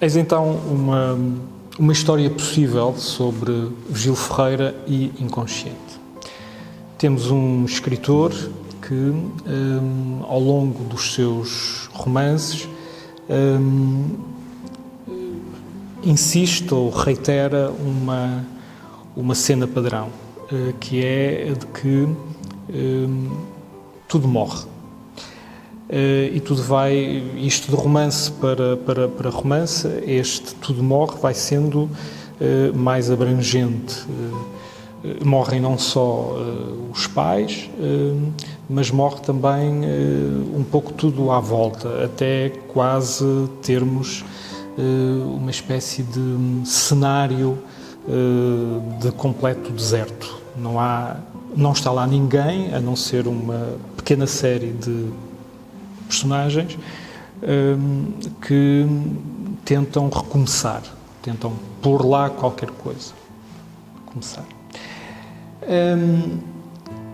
Eis então uma história possível sobre Virgílio Ferreira e inconsciente. Temos um escritor que, ao longo dos seus romances, insiste ou reitera uma cena padrão, que é a de que tudo morre. E tudo vai, isto de romance para romance, este tudo morre vai sendo mais abrangente. Morrem não só os pais, mas morre também um pouco tudo à volta, até quase termos uma espécie de cenário de completo deserto. Não está lá ninguém, a não ser uma pequena série de personagens que tentam recomeçar, tentam pôr lá qualquer coisa. Começar.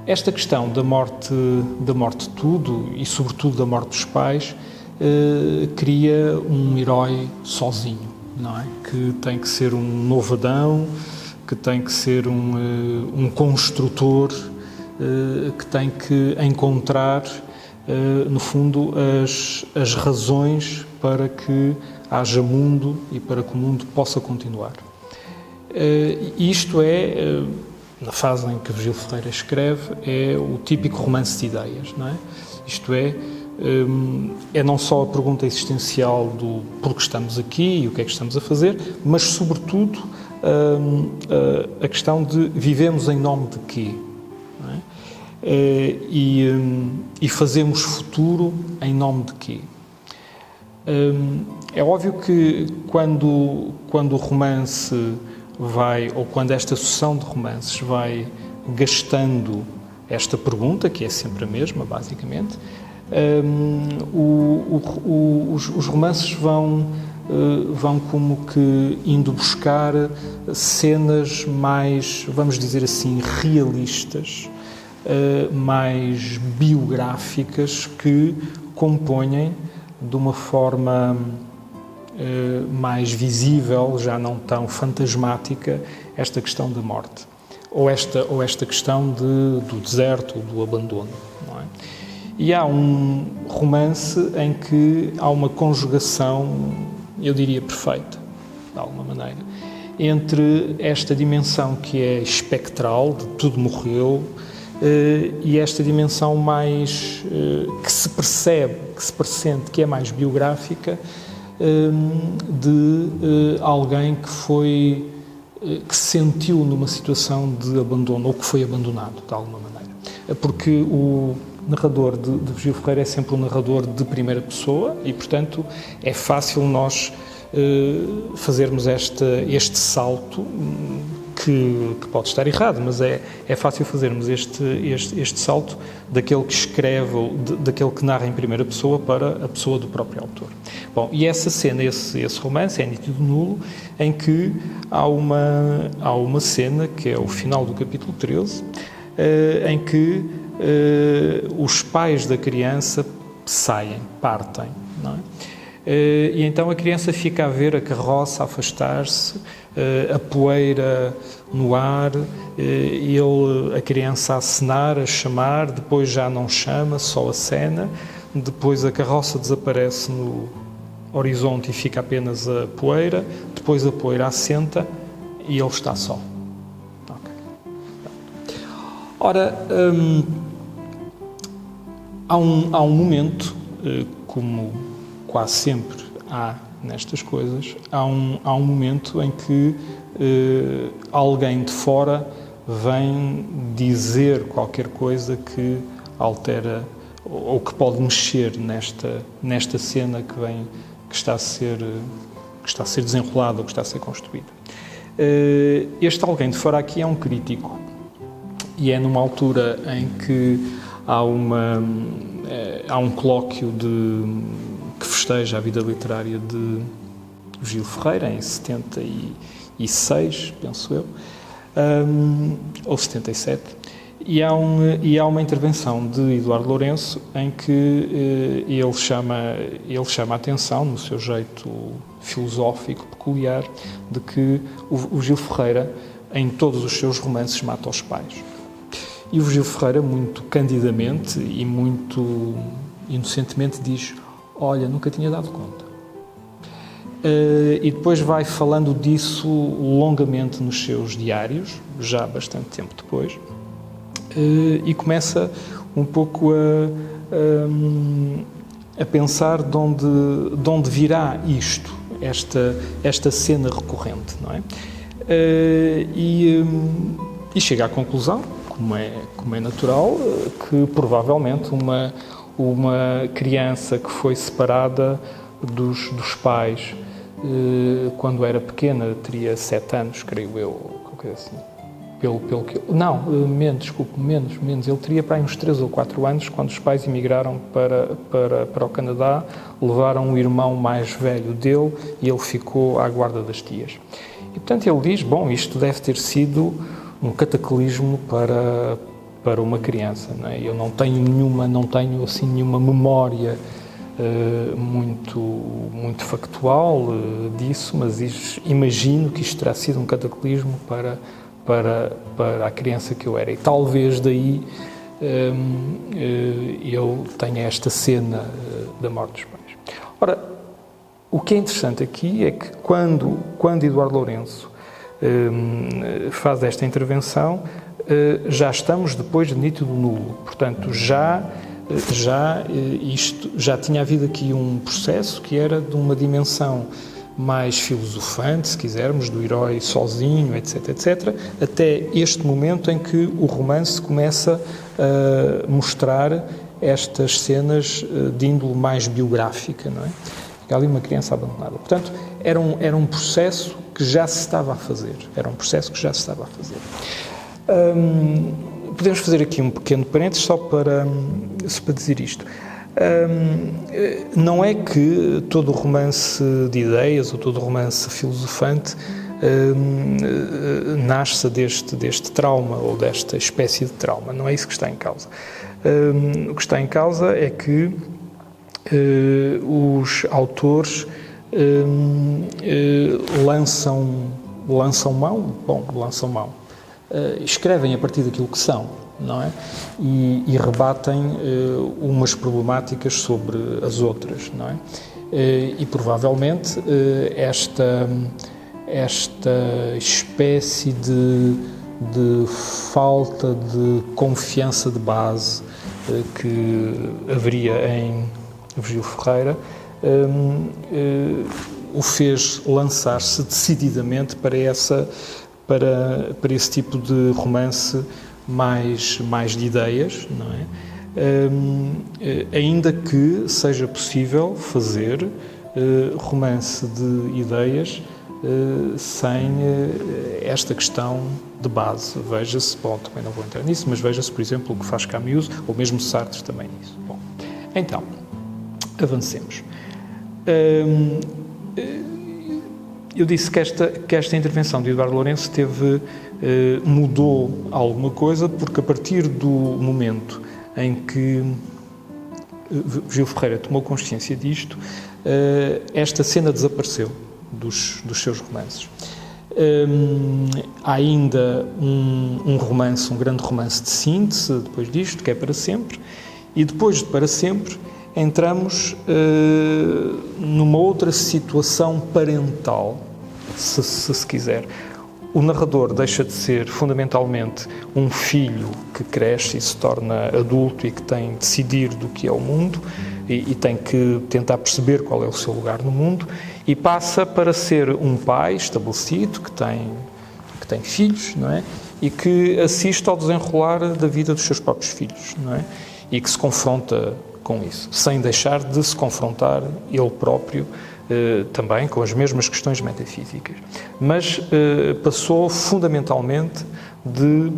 Esta questão da morte de tudo e, sobretudo, da morte dos pais, cria um herói sozinho, não é? Que tem que ser um novo Adão, que tem que ser um construtor, que tem que encontrar, no fundo, as razões para que haja mundo e para que o mundo possa continuar. Isto é, na fase em que Virgílio Ferreira escreve, é o típico romance de ideias, não é? Isto é não só a pergunta existencial do porquê estamos aqui e o que é que estamos a fazer, mas, sobretudo, a questão de vivemos em nome de quê? Não é? E fazemos futuro em nome de quê? É óbvio que quando o romance vai, ou quando esta sucessão de romances vai gastando esta pergunta, que é sempre a mesma, basicamente, os romances vão como que indo buscar cenas mais, vamos dizer assim, realistas, mais biográficas, que compõem de uma forma mais visível, já não tão fantasmática, esta questão da morte, ou esta questão do deserto, do abandono, não é? E há um romance em que há uma conjugação, eu diria perfeita, de alguma maneira, entre esta dimensão que é espectral, de tudo morreu, e esta dimensão mais que se percebe, que se pressente, que é mais biográfica, de alguém que se sentiu numa situação de abandono, ou que foi abandonado, de alguma maneira. Porque o narrador de Virgílio Ferreira é sempre um narrador de primeira pessoa e, portanto, é fácil nós fazermos este salto, que pode estar errado, mas é fácil fazermos este salto daquele que escreve, daquele que narra em primeira pessoa, para a pessoa do próprio autor. Bom, e essa cena, esse romance é nítido nulo, em que há uma cena, que é o final do capítulo 13, em que os pais da criança partem, não é? E então a criança fica a ver a carroça afastar-se, a poeira no ar, a criança a acenar, a chamar, depois já não chama, só acena, depois a carroça desaparece no horizonte e fica apenas a poeira, depois a poeira assenta e ele está só. Okay. Ora, há um momento, como quase sempre há nestas coisas, há um momento em que alguém de fora vem dizer qualquer coisa que altera ou que pode mexer nesta cena que está a ser desenrolada ou que está a ser construída. Este alguém de fora aqui é um crítico, e é numa altura em que há um colóquio que festeja a vida literária de Virgílio Ferreira, em 76, penso eu, ou 77, E há uma intervenção de Eduardo Lourenço em que ele chama a atenção, no seu jeito filosófico peculiar, de que o Gil Ferreira, em todos os seus romances, mata os pais. E o Gil Ferreira, muito candidamente e muito inocentemente, diz: olha, nunca tinha dado conta. E depois vai falando disso longamente nos seus diários, já bastante tempo depois, e começa um pouco a pensar de onde virá isto, esta cena recorrente, não é? E chega à conclusão, como é natural, que provavelmente uma criança que foi separada dos pais quando era pequena, teria 7 anos, creio eu, qualquer assim. Pelo que... Não, menos. Ele teria para aí uns 3 ou 4 anos, quando os pais emigraram para o Canadá, levaram um irmão mais velho dele e ele ficou à guarda das tias. E, portanto, ele diz, bom, isto deve ter sido um cataclismo para uma criança, não é? Eu não tenho nenhuma memória muito factual disso, mas imagino que isto terá sido um cataclismo para a criança que eu era. E talvez daí eu tenha esta cena da morte dos pais. Ora, o que é interessante aqui é que quando Eduardo Lourenço faz esta intervenção, já estamos depois de Nítido Nulo. Portanto, já tinha havido aqui um processo que era de uma dimensão mais filosofante, se quisermos, do herói sozinho, etc., até este momento em que o romance começa a mostrar estas cenas de índole mais biográfica, não é? Há ali uma criança abandonada. Portanto, era um processo que já se estava a fazer. Podemos fazer aqui um pequeno parênteses só para dizer isto. Não é que todo o romance de ideias ou todo o romance filosofante nasça deste trauma ou desta espécie de trauma. Não é isso que está em causa. O que está em causa é que os autores lançam mão, escrevem a partir daquilo que são, não é? E rebatem umas problemáticas sobre as outras, não é? E provavelmente esta espécie de falta de confiança de base que haveria em Gil Ferreira o fez lançar-se decididamente para esse tipo de romance mais de ideias, não é? Ainda que seja possível fazer romance de ideias sem esta questão de base. Veja-se, bom, também não vou entrar nisso, mas veja-se, por exemplo, o que faz Camus, ou mesmo Sartre também nisso. Bom, então, avancemos. Eu disse que esta intervenção de Eduardo Lourenço mudou alguma coisa, porque a partir do momento em que Gil Ferreira tomou consciência disto, esta cena desapareceu dos seus romances. Há ainda um grande romance de síntese depois disto, que é Para Sempre, e depois de Para Sempre entramos numa outra situação parental, se quiser. O narrador deixa de ser fundamentalmente um filho que cresce e se torna adulto e que tem de decidir do que é o mundo e tem que tentar perceber qual é o seu lugar no mundo, e passa para ser um pai estabelecido que tem filhos, não é? E que assiste ao desenrolar da vida dos seus próprios filhos, não é? E que se confronta com isso, sem deixar de se confrontar ele próprio também com as mesmas questões metafísicas. Mas passou fundamentalmente de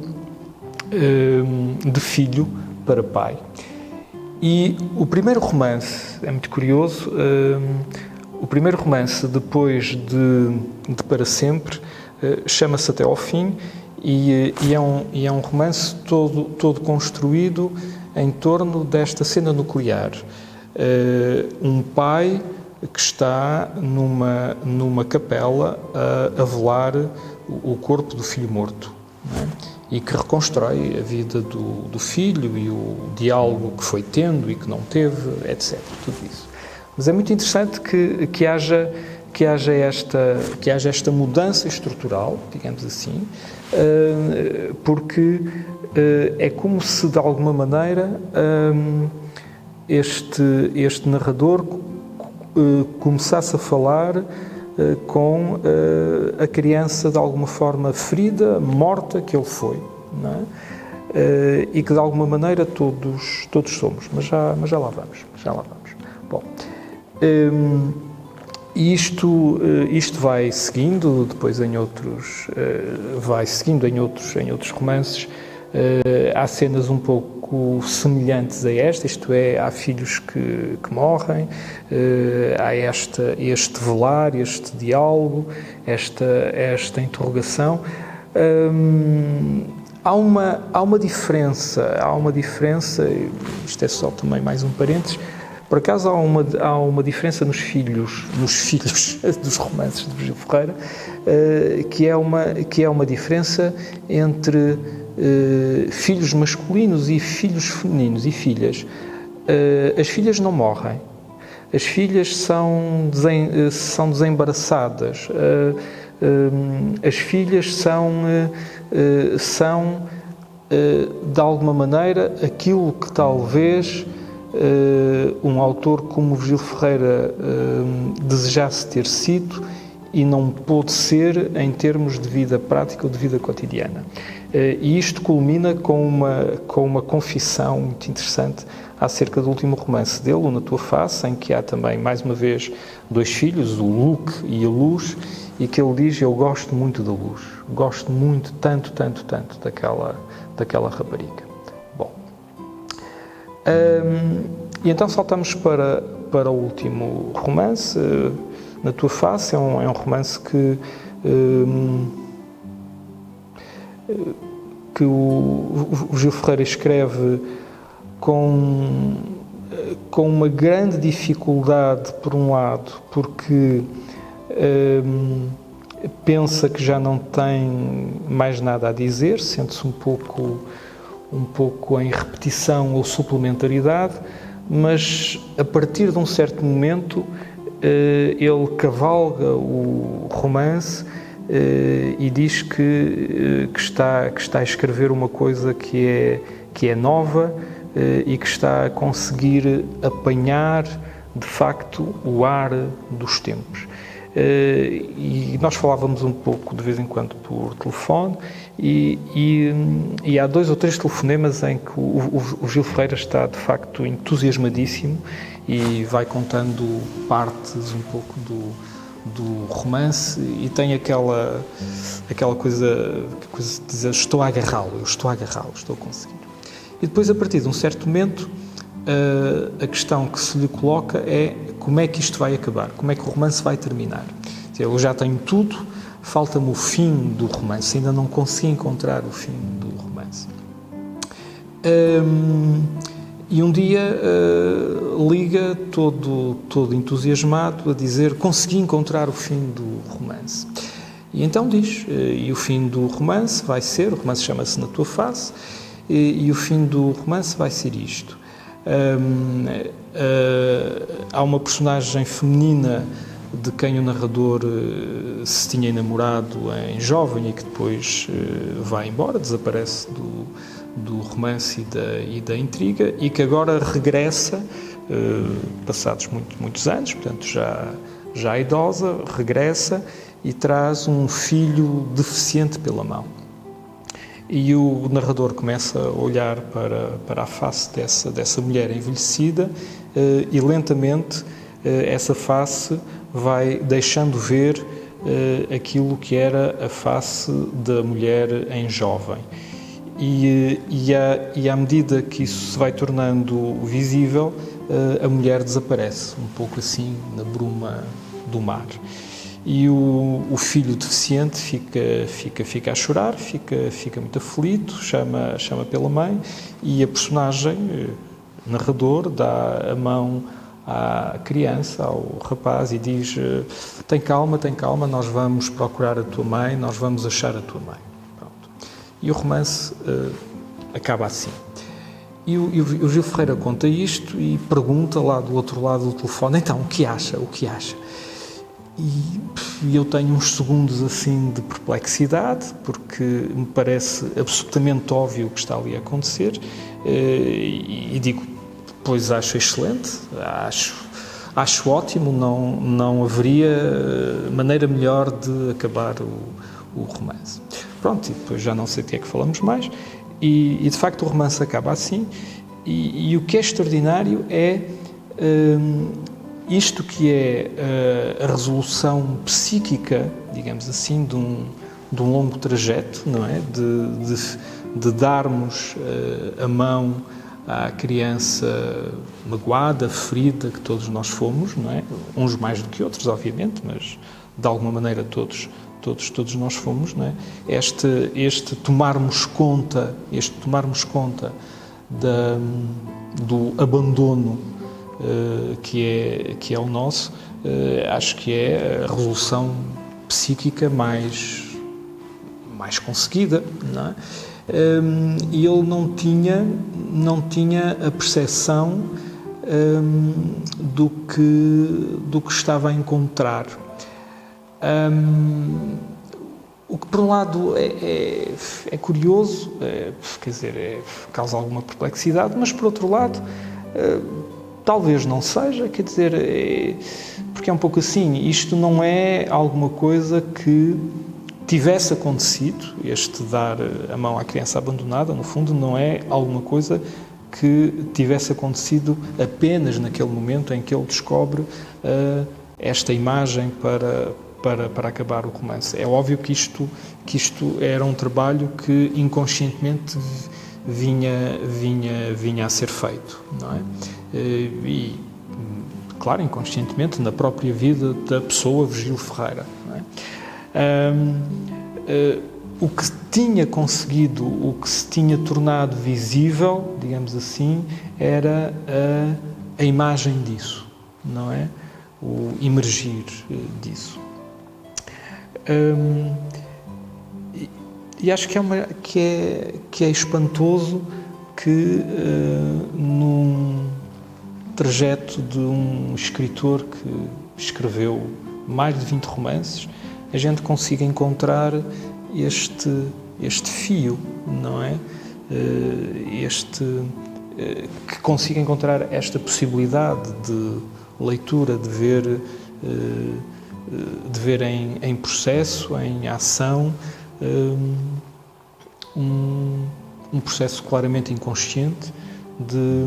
filho para pai. E o primeiro romance, é muito curioso, o primeiro romance depois de Para Sempre chama-se Até ao Fim, E é um romance todo construído em torno desta cena nuclear. Um pai que está numa capela a velar o corpo do filho morto, não é? E que reconstrói a vida do filho e o diálogo que foi tendo e que não teve, etc. Tudo isso. Mas é muito interessante que haja esta mudança estrutural, digamos assim, porque é como se, de alguma maneira, este narrador começasse a falar com a criança, de alguma forma, ferida, morta, que ele foi, não é? E que, de alguma maneira, todos somos. Mas já lá vamos. Bom, isto vai seguindo depois em outros romances. Há cenas um pouco semelhantes a esta, isto é, há filhos que morrem, há este velar, este diálogo, esta interrogação. Há uma diferença, isto é só também mais um parênteses. Por acaso há uma diferença nos filhos dos romances de Virgílio Ferreira, que é uma diferença entre filhos masculinos e filhos femininos e filhas. As filhas não morrem, as filhas são desembaraçadas, as filhas são de alguma maneira aquilo que talvez um autor como Virgílio Ferreira desejasse ter sido e não pôde ser em termos de vida prática ou de vida cotidiana. E isto culmina com uma confissão muito interessante acerca do último romance dele, o Na Tua Face, em que há também, mais uma vez, dois filhos, o Luke e a Luz, e que ele diz: eu gosto muito da Luz, gosto muito, tanto daquela rapariga. Bom, e então saltamos para o último romance, Na Tua Face. É um romance que o Gil Ferreira escreve com uma grande dificuldade, por um lado, porque pensa que já não tem mais nada a dizer, sente-se um pouco em repetição ou suplementaridade, mas a partir de um certo momento ele cavalga o romance e diz que está a escrever uma coisa que é nova e que está a conseguir apanhar, de facto, o ar dos tempos. E nós falávamos um pouco de vez em quando por telefone e há 2 ou 3 telefonemas em que o Gil Ferreira está, de facto, entusiasmadíssimo e vai contando partes um pouco do romance e tem aquela coisa de dizer: estou a agarrá-lo, estou a conseguir. E depois, a partir de um certo momento, a questão que se lhe coloca é: como é que isto vai acabar? Como é que o romance vai terminar? Eu já tenho tudo, falta-me o fim do romance, ainda não consegui encontrar o fim do romance. E um dia liga todo entusiasmado a dizer: consegui encontrar o fim do romance. E então diz, e o fim do romance vai ser, o romance chama-se Na Tua Face, e o fim do romance vai ser isto. Há uma personagem feminina de quem o narrador se tinha enamorado em jovem e que depois vai embora, desaparece do romance e da intriga, e que agora regressa, passados muitos anos, portanto já idosa, regressa e traz um filho deficiente pela mão. E o narrador começa a olhar para a face dessa mulher envelhecida e lentamente essa face vai deixando ver aquilo que era a face da mulher em jovem. E à medida que isso se vai tornando visível, a mulher desaparece, um pouco assim na bruma do mar. e o filho deficiente fica a chorar, fica muito aflito, chama pela mãe, e a personagem, narrador, dá a mão à criança, ao rapaz, e diz: tem calma, nós vamos procurar a tua mãe, nós vamos achar a tua mãe. Pronto. E o romance acaba assim. E o Gil Ferreira conta isto e pergunta lá do outro lado do telefone: então, o que acha? E eu tenho uns segundos assim de perplexidade, porque me parece absolutamente óbvio o que está ali a acontecer, e digo: pois acho excelente, acho ótimo, não haveria maneira melhor de acabar o romance. Pronto, e depois já não sei de que é que falamos mais, e de facto o romance acaba assim, e o que é extraordinário é isto que é a resolução psíquica, digamos assim, de um longo trajeto, não é? De darmos a mão à criança magoada, ferida, que todos nós fomos, não é? Uns mais do que outros, obviamente, mas de alguma maneira todos nós fomos, não é? Este tomarmos conta do abandono que é o nosso, acho que é a resolução psíquica mais conseguida, não é? E ele não tinha a percepção do que estava a encontrar. O que, por um lado, é curioso, quer dizer, causa alguma perplexidade, mas, por outro lado, talvez não seja, quer dizer, porque é um pouco assim, isto não é alguma coisa que tivesse acontecido, este dar a mão à criança abandonada, no fundo, não é alguma coisa que tivesse acontecido apenas naquele momento em que ele descobre esta imagem para acabar o romance. É óbvio que isto era um trabalho que inconscientemente vinha a ser feito, não é? E, claro, inconscientemente, na própria vida da pessoa Virgílio Ferreira, não é? O que tinha conseguido, o que se tinha tornado visível, digamos assim, era a imagem disso, não é? O emergir disso. E acho que é espantoso que num trajeto de um escritor que escreveu mais de 20 romances, a gente consiga encontrar este fio, não é? Que consiga encontrar esta possibilidade de leitura, de ver em processo, em ação, um processo claramente inconsciente de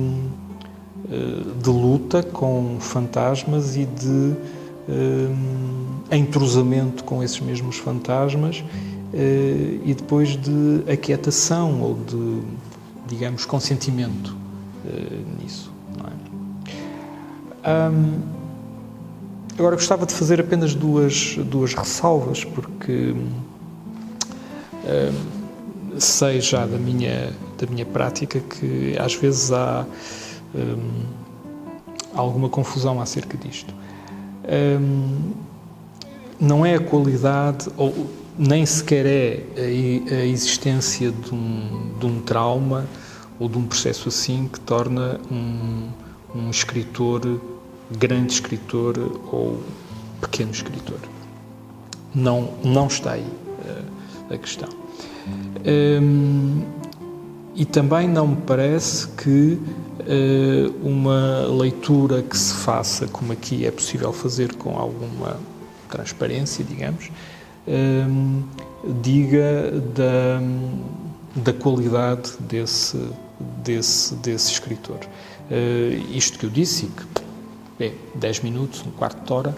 luta com fantasmas e de entrosamento com esses mesmos fantasmas, e depois de aquietação ou de, digamos, consentimento nisso, não é? Agora gostava de fazer apenas duas ressalvas, porque sei já da minha prática que às vezes há alguma confusão acerca disto. Não é a qualidade, ou nem sequer é a existência de um trauma ou de um processo assim que torna um escritor grande escritor ou pequeno escritor. Não está aí a questão. E também não me parece que uma leitura que se faça, como aqui é possível fazer com alguma transparência, digamos, diga da qualidade desse escritor. Isto que eu disse, que 10 minutos, um quarto de hora,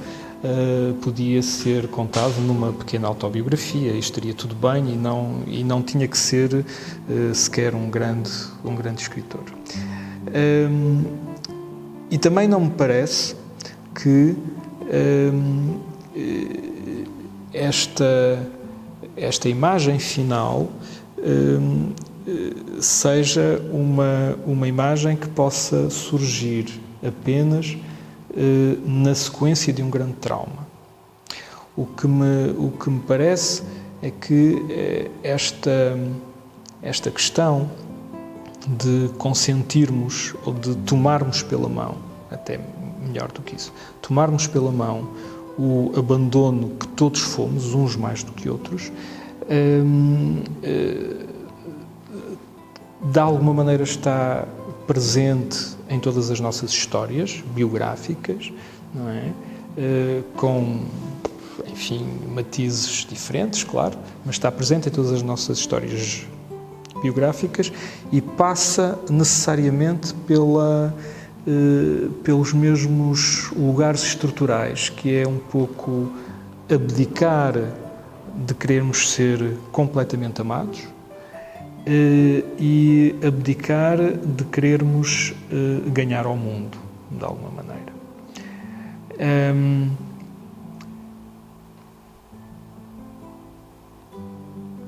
podia ser contado numa pequena autobiografia e estaria tudo bem, e não tinha que ser sequer um grande escritor. E também não me parece que esta imagem final seja uma imagem que possa surgir apenas na sequência de um grande trauma. O que me parece é que esta questão de consentirmos ou de tomarmos pela mão, até melhor do que isso, tomarmos pela mão o abandono que todos fomos, uns mais do que outros, de alguma maneira está presente em todas as nossas histórias biográficas, não é? Com, enfim, matizes diferentes, claro, mas está presente em todas as nossas histórias biográficas e passa necessariamente pelos mesmos lugares estruturais, que é um pouco abdicar de querermos ser completamente amados e abdicar de querermos ganhar ao mundo, de alguma maneira.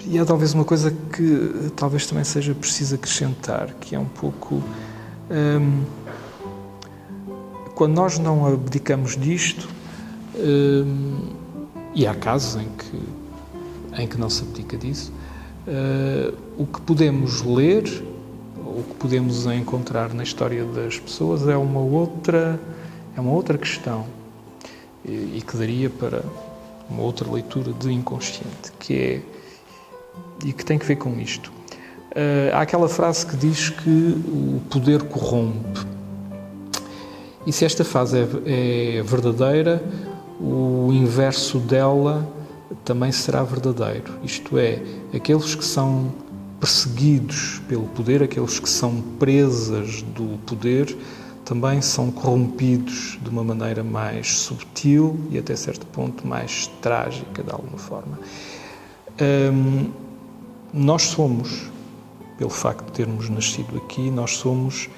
E há talvez uma coisa que talvez também seja preciso acrescentar, que é um pouco... quando nós não abdicamos disto, e há casos em que não se abdica disso, o que podemos ler, o que podemos encontrar na história das pessoas é uma outra questão e que daria para uma outra leitura de inconsciente, e que tem que ver com isto. Há aquela frase que diz que o poder corrompe. E se esta frase é verdadeira, o inverso dela também será verdadeiro. Isto é, aqueles que são perseguidos pelo poder, aqueles que são presas do poder, também são corrompidos de uma maneira mais subtil e até certo ponto mais trágica, de alguma forma. Nós somos, pelo facto de termos nascido aqui, nós somos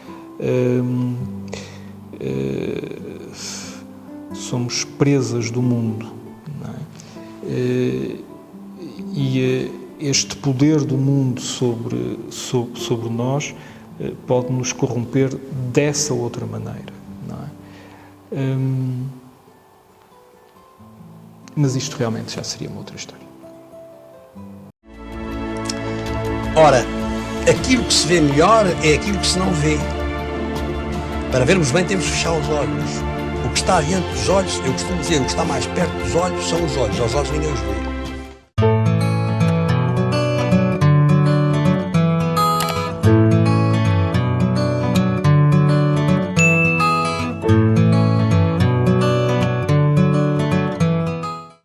presas do mundo, não é? E este poder do mundo sobre nós pode nos corromper dessa outra maneira, não é? Mas isto realmente já seria uma outra história. Ora, aquilo que se vê melhor é aquilo que se não vê. Para vermos bem temos que fechar os olhos. O que está diante dos olhos, eu costumo dizer, o que está mais perto dos olhos são os olhos. Aos olhos ninguém os vê.